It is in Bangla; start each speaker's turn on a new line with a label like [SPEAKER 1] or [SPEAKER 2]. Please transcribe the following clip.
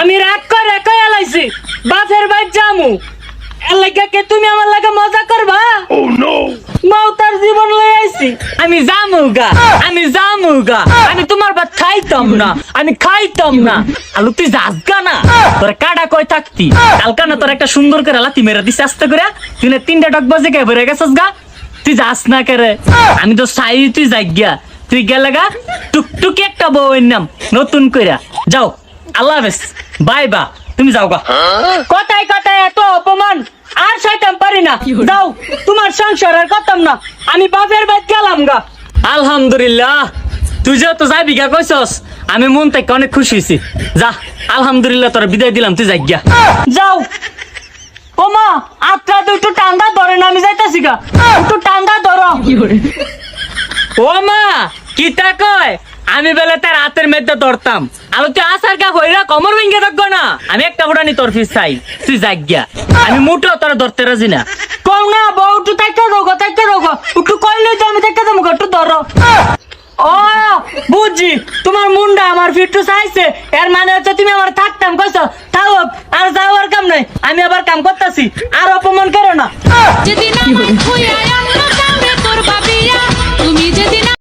[SPEAKER 1] আমি রাগ করে কয়া লাইছি বাপের বাড়ি যামু এর লাগা কে তুমি আমার লাগা মজা করবা মৌতার জীবন লই আইছি আমি যামুগা আমি তোমার বাদ খাইতাম না আমি খাইতাম না আলু তুই যাসগা না তোর কাটা কই থাকতি কালকা না তোর একটা সুন্দর করে লাতি মেরা দিস আস্তে করে তুই না 3টা ডক বাজে কে ভরে গেছস গা তুই যাস না করে আমি তো চাই তুই যাইগা তুই গেলে গা টুকটুকি একটা বউয়ের নাম নতুন কইরা যাও আল্লাহ হাফেজ বাই বা তুমি যাও গা কথায় কথায় এত অপমান আর শয়তান পারি না যাও তোমার সংসার আর করতাম না আমি বাপের বাড়ি গেলাম গা আলহামদুলিল্লাহ তুই যে তো যাবি গা কইছস আমি মন থেকে অনেক খুশি হইছি যা আলহামদুলিল্লাহ তোর বিদায় দিলাম তুই যাই গা যাও ও মা আত্রা তো একটু টান্দা ধরে না আমি যাইতাছি গা একটু টান্দা ধরো ও মা কিতা কয় আমি বেলে তার হাতের মেয়েটা ধরতাম আমি তুই আসার কা কইরা কমর ভেঙে থাকবো না আমি একটা ফুটানি তোর ফিস চাই তুই যাই গিয়া আমি মুঠো তোর ধরতে রাজি না কম না বউ একটু তাইতে রোগো একটু কইলে তো আমি তাইতে দেবো একটু ধরো ও বুঝছি তোমার মুন্ডা আমার ফিটু চাইছে এর মানে হচ্ছে তুমি আমার থাকতাম কইছো তাও আর যাওয়ার কাম নাই আমি আবার কাম করতেছি আর অপমান করো না
[SPEAKER 2] যদি না